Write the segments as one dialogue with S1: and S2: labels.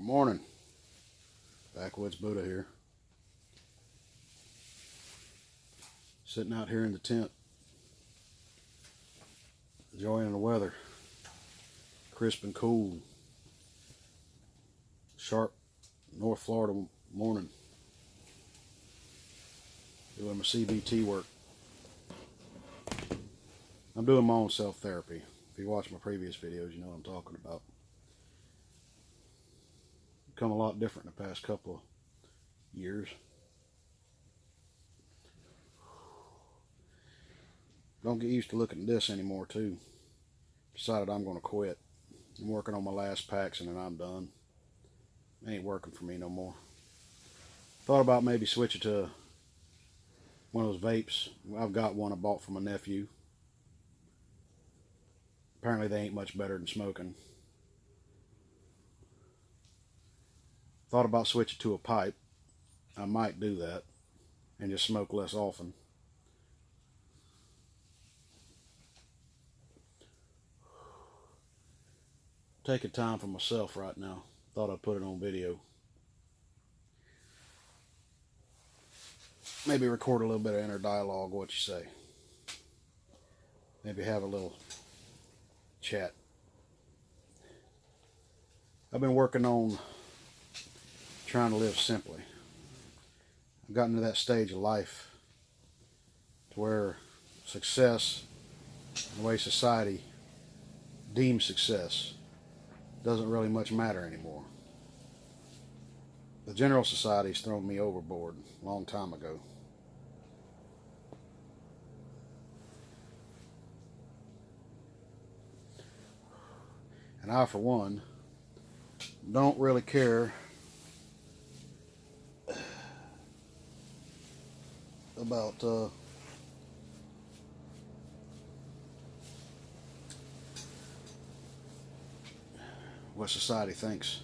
S1: Morning. Backwoods Buddha here. Sitting out here in the tent, enjoying the weather. Crisp and cool. Sharp North Florida morning. Doing my CBT work. I'm doing my own self-therapy. If you watch my previous videos, you know what I'm talking about. Become a lot different in the past couple of years. Don't get used to looking at this anymore too. Decided I'm going to quit. I'm working on my last packs and then I'm done. It ain't working for me no more. Thought about maybe switching to one of those vapes. I've got one I bought from my nephew. Apparently they ain't much better than smoking. Thought about switching to a pipe. I might do that and just smoke less often. Taking time for myself right now. Thought I'd put it on video. Maybe record a little bit of inner dialogue, what you say. Maybe have a little chat. I've been working on trying to live simply. I've gotten to that stage of life to where success, the way society deems success, doesn't really much matter anymore. The general society's thrown me overboard a long time ago. And I, for one, don't really care about what society thinks.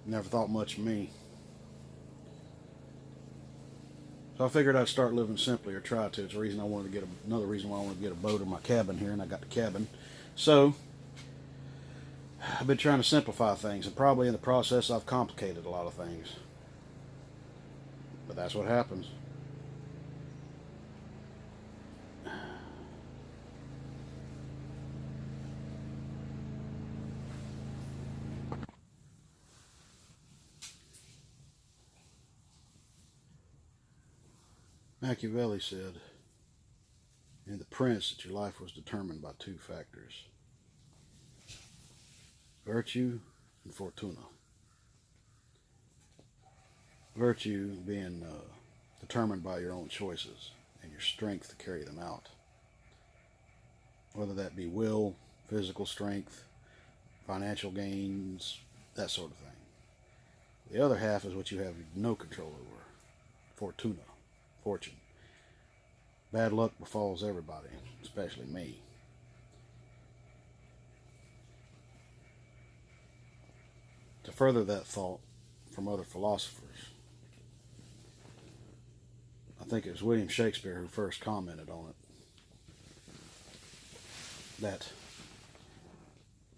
S1: Never thought much of me. So I figured I'd start living simply, or try to. It's a reason I wanted to get another reason why I wanted to get a boat or my cabin here, and I got the cabin. So I've been trying to simplify things, and probably in the process I've complicated a lot of things. But that's what happens. Machiavelli said in The Prince that your life was determined by two factors: virtue and fortuna. Virtue being determined by your own choices and your strength to carry them out. Whether that be will, physical strength, financial gains, that sort of thing. The other half is what you have no control over: fortuna, fortune. Bad luck befalls everybody, especially me. To further that thought from other philosophers, I think it was William Shakespeare who first commented on it, that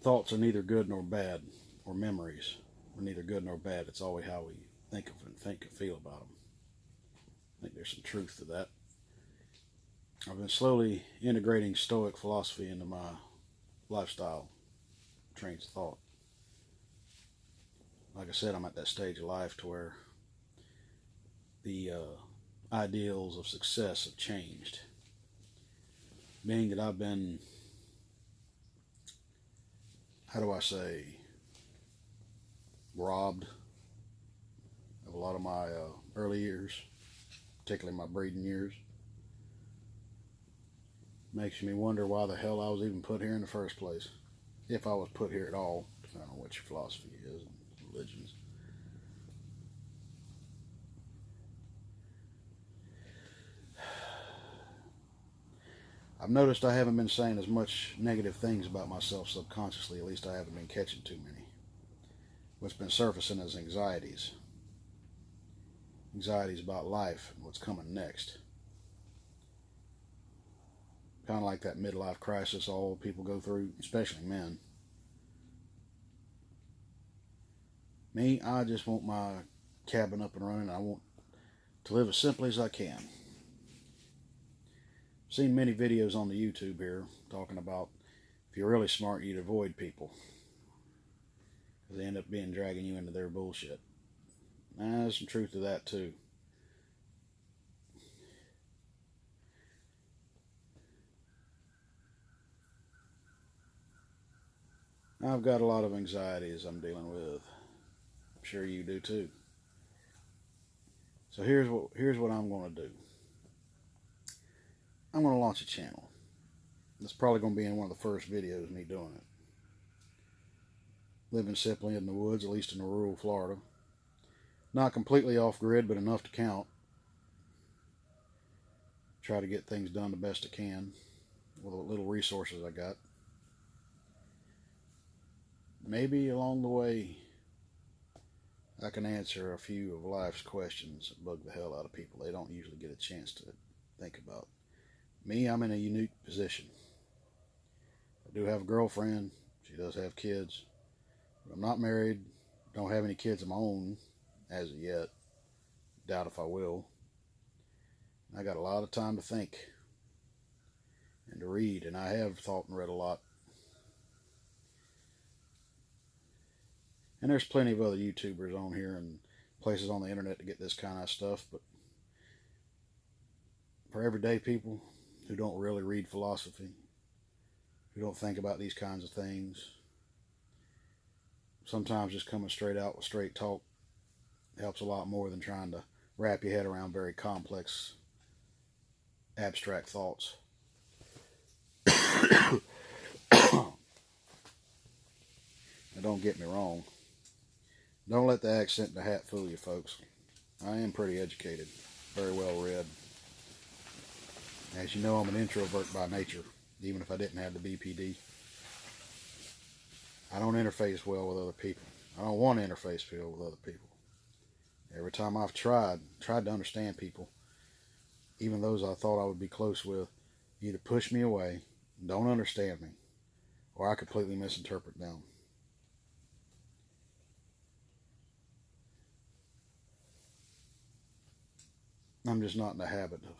S1: thoughts are neither good nor bad, or memories are neither good nor bad. It's always how we think of and feel about them. I think there's some truth to that. I've been slowly integrating Stoic philosophy into my lifestyle trains of thought. Like I said, I'm at that stage of life to where the ideals of success have changed. Being that I've been, how do I say, robbed of a lot of my early years, particularly my breeding years. Makes me wonder why the hell I was even put here in the first place. If I was put here at all, depending on what your philosophy is and religions. I've noticed I haven't been saying as much negative things about myself subconsciously. At least I haven't been catching too many. What's been surfacing is anxieties. Anxieties about life and what's coming next. Kind of like that midlife crisis all people go through, especially men. Me, I just want my cabin up and running. I want to live as simply as I can. I've seen many videos on the YouTube here talking about if you're really smart, you'd avoid people. Because they end up dragging you into their bullshit. There's some truth to that too. I've got a lot of anxieties I'm dealing with. I'm sure you do too. So here's what I'm going to do. I'm going to launch a channel. It's probably going to be in one of the first videos of me doing it. Living simply in the woods, at least in rural Florida. Not completely off grid, but enough to count. Try to get things done the best I can with the little resources I got. Maybe along the way I can answer a few of life's questions that bug the hell out of people. They don't usually get a chance to think about. Me, I'm in a unique position. I do have a girlfriend. She does have kids. But I'm not married. Don't have any kids of my own as of yet. Doubt if I will. I got a lot of time to think and to read, and I have thought and read a lot. And there's plenty of other YouTubers on here and places on the internet to get this kind of stuff, but for everyday people who don't really read philosophy, who don't think about these kinds of things, sometimes just coming straight out with straight talk helps a lot more than trying to wrap your head around very complex, abstract thoughts. Now, don't get me wrong. Don't let the accent in the hat fool you, folks. I am pretty educated, very well read. As you know, I'm an introvert by nature, even if I didn't have the BPD. I don't interface well with other people. I don't want to interface well with other people. Every time I've tried to understand people, even those I thought I would be close with, either push me away, don't understand me, or I completely misinterpret them. I'm just not in the habit of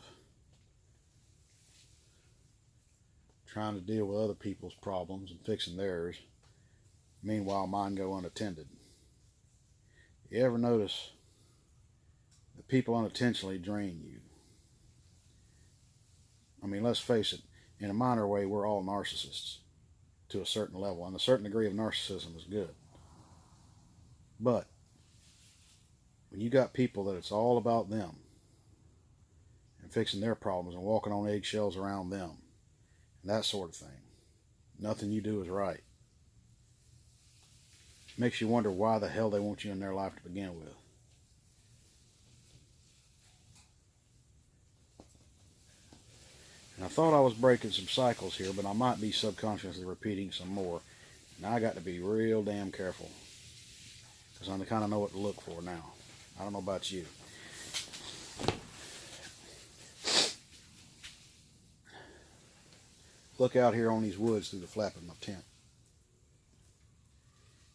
S1: trying to deal with other people's problems and fixing theirs. Meanwhile, mine go unattended. You ever notice that people unintentionally drain you? I mean, let's face it, in a minor way, we're all narcissists to a certain level, and a certain degree of narcissism is good. But when you got people that it's all about them and fixing their problems and walking on eggshells around them and that sort of thing, nothing you do is right. Makes you wonder why the hell they want you in their life to begin with. And I thought I was breaking some cycles here, but I might be subconsciously repeating some more. Now I got to be real damn careful, because I kind of know what to look for now. I don't know about you. Look out here on these woods through the flap of my tent.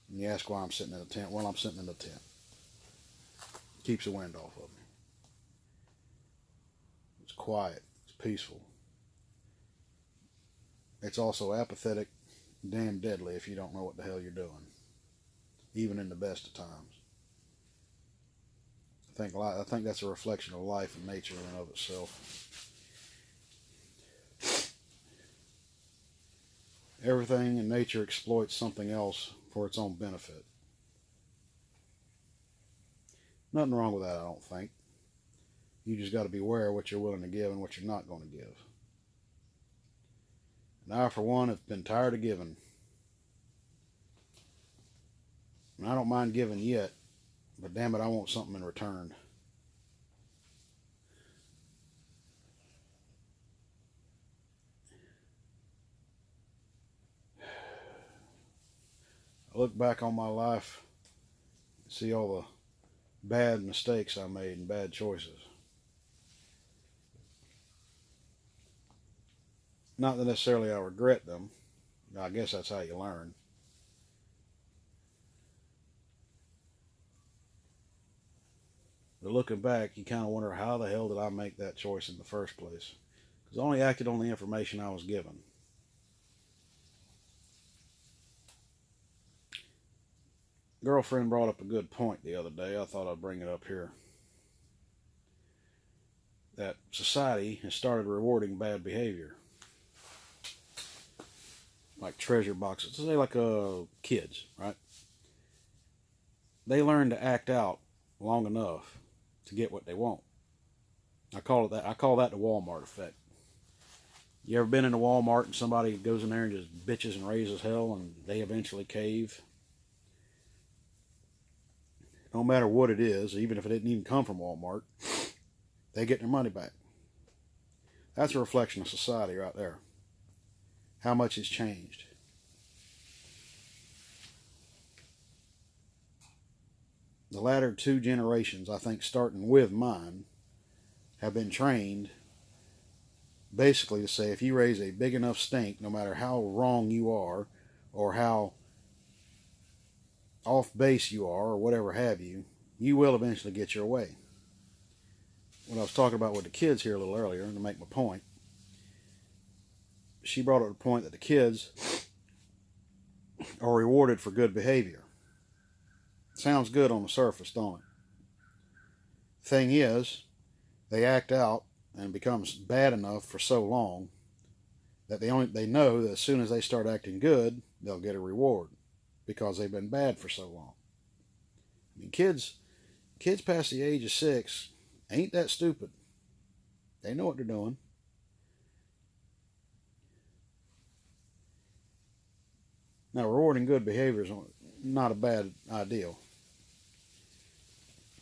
S1: And you ask why I'm sitting in the tent. Well, I'm sitting in the tent. Keeps the wind off of me. It's quiet. It's peaceful. It's also apathetic, damn deadly if you don't know what the hell you're doing, even in the best of times. I think that's a reflection of life and nature in and of itself. Everything in nature exploits something else for its own benefit. Nothing wrong with that, I don't think. You just got to be aware of what you're willing to give and what you're not going to give. And I, for one, have been tired of giving. And I don't mind giving yet, but damn it, I want something in return. I look back on my life and see all the bad mistakes I made and bad choices. Not that necessarily I regret them. I guess that's how you learn. But looking back, you kind of wonder, how the hell did I make that choice in the first place? Because I only acted on the information I was given. Girlfriend brought up a good point the other day. I thought I'd bring it up here. That society has started rewarding bad behavior. Like treasure boxes. Say like kids, right? They learn to act out long enough to get what they want. I call that the Walmart effect. You ever been in a Walmart and somebody goes in there and just bitches and raises hell and they eventually cave? No matter what it is, even if it didn't even come from Walmart, they get their money back. That's a reflection of society right there. How much has changed. The latter two generations, I think, starting with mine, have been trained basically to say, if you raise a big enough stink, no matter how wrong you are or how off base you are or whatever have you, you will eventually get your way. What I was talking about with the kids here a little earlier, to make my point, she brought up the point that the kids are rewarded for good behavior. Sounds good on the surface, don't it? Thing is, they act out and becomes bad enough for so long that they know that as soon as they start acting good, they'll get a reward because they've been bad for so long. I mean, kids past the age of 6 ain't that stupid. They know what they're doing. Now, rewarding good behavior is not a bad ideal.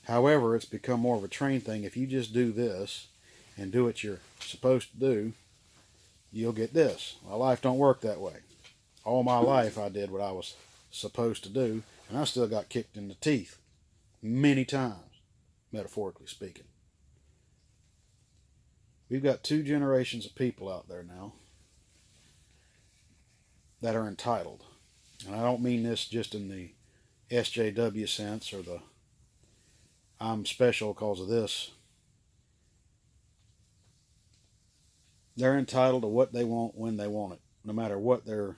S1: However, it's become more of a trained thing. If you just do this and do what you're supposed to do, you'll get this. My life don't work that way. All my life I did what I was supposed to do, and I still got kicked in the teeth many times, metaphorically speaking. We've got two generations of people out there now that are entitled. And I don't mean this just in the SJW sense or the I'm special because of this. They're entitled to what they want when they want it, no matter what their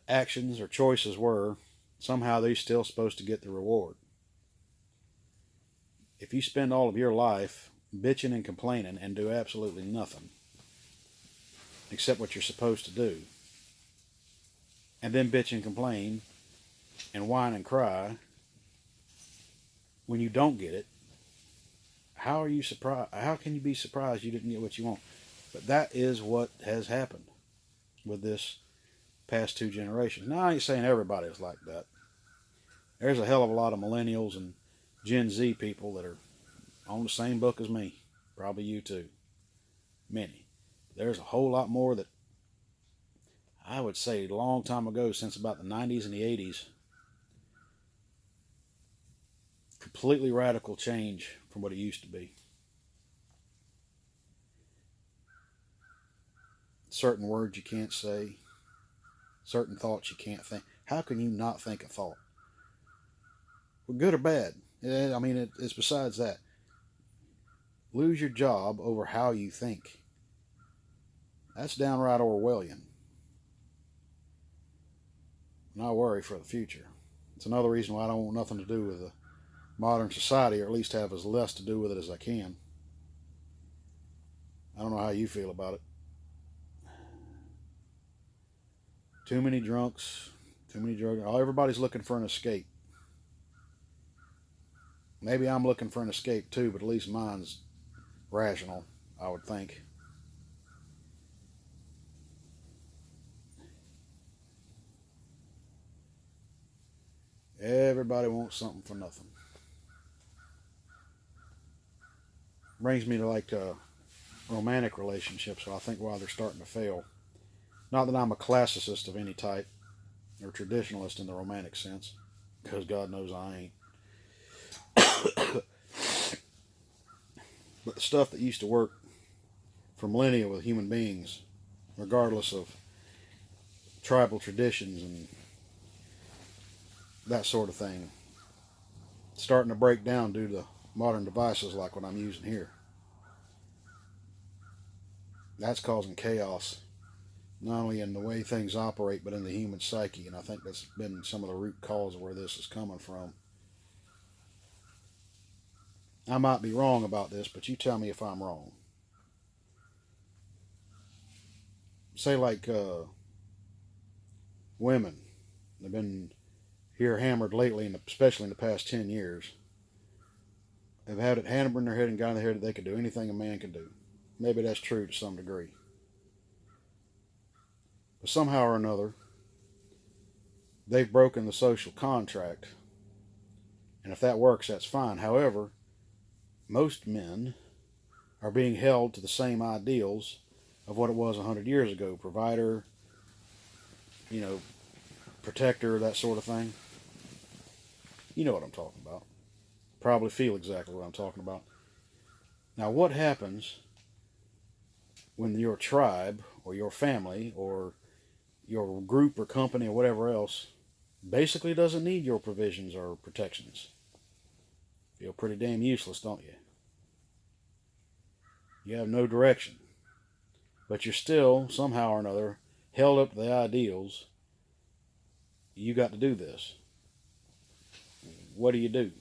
S1: actions or choices were. Somehow they're still supposed to get the reward. If you spend all of your life bitching and complaining and do absolutely nothing except what you're supposed to do, and then bitch and complain and whine and cry when you don't get it, how are you surprised? How can you be surprised you didn't get what you want? But that is what has happened with this past two generations. Now, I ain't saying everybody's like that. There's a hell of a lot of millennials and Gen Z people that are on the same book as me. Probably you too. Many. There's a whole lot more that I would say a long time ago, since about the 90s and the 80s, completely radical change from what it used to be. Certain words you can't say, certain thoughts you can't think. How can you not think a thought? Well, good or bad? I mean, it's besides that. Lose your job over how you think. That's downright Orwellian. And I worry for the future. It's another reason why I don't want nothing to do with the modern society, or at least have as less to do with it as I can. I don't know how you feel about it. Too many drunks, too many drugs. Everybody's looking for an escape. Maybe I'm looking for an escape too, but at least mine's rational, I would think. Everybody wants something for nothing. Brings me to like romantic relationships, so I think why they're starting to fail. Not that I'm a classicist of any type, or traditionalist in the romantic sense, because God knows I ain't. But the stuff that used to work for millennia with human beings, regardless of tribal traditions and that sort of thing, starting to break down due to modern devices like what I'm using here. That's causing chaos, not only in the way things operate, but in the human psyche. And I think that's been some of the root cause of where this is coming from. I might be wrong about this, but you tell me if I'm wrong. Say like women, they've been here hammered lately, especially in the past 10 years. They've had it hammered in their head and got in their head that they could do anything a man can do. Maybe that's true to some degree. But somehow or another, they've broken the social contract. And if that works, that's fine. However, most men are being held to the same ideals of what it was 100 years ago. Provider, protector, that sort of thing. You know what I'm talking about. Probably feel exactly what I'm talking about. Now, what happens when your tribe or your family or your group or company or whatever else basically doesn't need your provisions or protections? Feel pretty damn useless, don't you? You have no direction. But you're still, somehow or another, held up to the ideals. You got to do this. What do?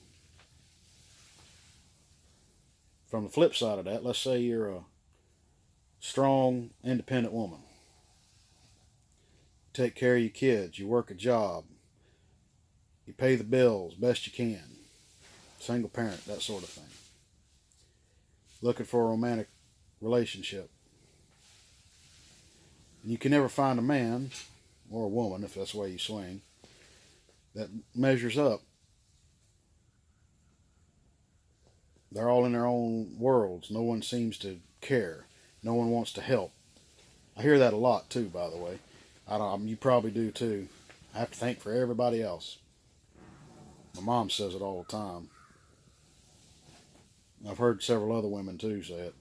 S1: From the flip side of that, let's say you're a strong, independent woman. Take care of your kids. You work a job. You pay the bills best you can. Single parent, that sort of thing. Looking for a romantic relationship. And you can never find a man, or a woman, if that's the way you swing, that measures up. They're all in their own worlds. No one seems to care. No one wants to help. I hear that a lot too, by the way. You probably do too. I have to think for everybody else. My mom says it all the time. I've heard several other women too say it.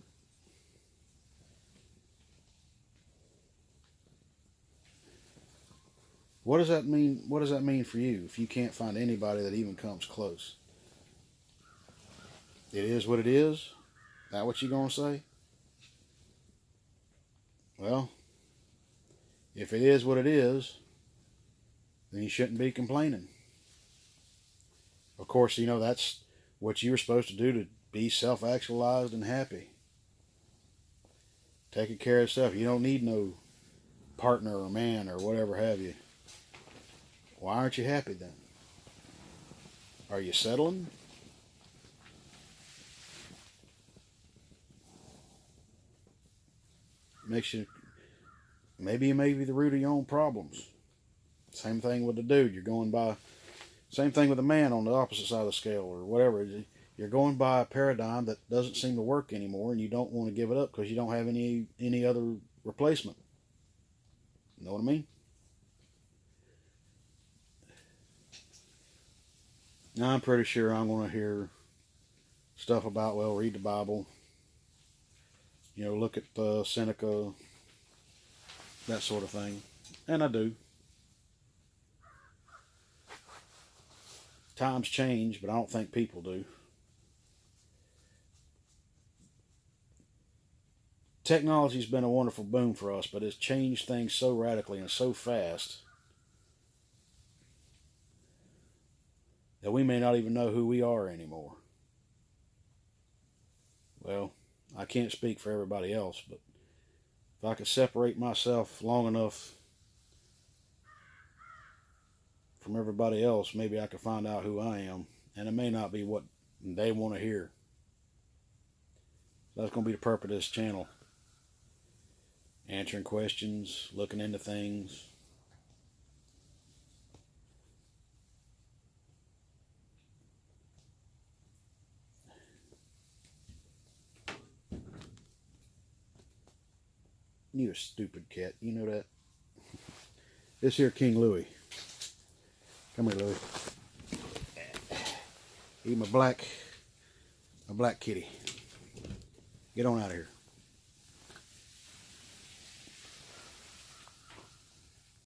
S1: What does that mean? What does that mean for you if you can't find anybody that even comes close? It is what it is? Is that what you're going to say? Well, if it is what it is, then you shouldn't be complaining. Of course, that's what you were supposed to do to be self-actualized and happy. Taking care of yourself. You don't need no partner or man or whatever have you. Why aren't you happy then? Are you settling? Maybe you may be the root of your own problems. Same thing with the dude. Same thing with the man on the opposite side of the scale or whatever. You're going by a paradigm that doesn't seem to work anymore, and you don't want to give it up because you don't have any other replacement. You know what I mean? Now, I'm pretty sure I'm going to hear stuff about, read the Bible, look at Seneca, that sort of thing. And I do. Times change, but I don't think people do. Technology's been a wonderful boon for us, but it's changed things so radically and so fast that we may not even know who we are anymore. Well, I can't speak for everybody else, but if I could separate myself long enough from everybody else, maybe I could find out who I am, and it may not be what they want to hear. So that's going to be the purpose of this channel. Answering questions, looking into things. You a stupid cat. You know that. This here King Louie. Come here, Louie. He's my black kitty. Get on out of here.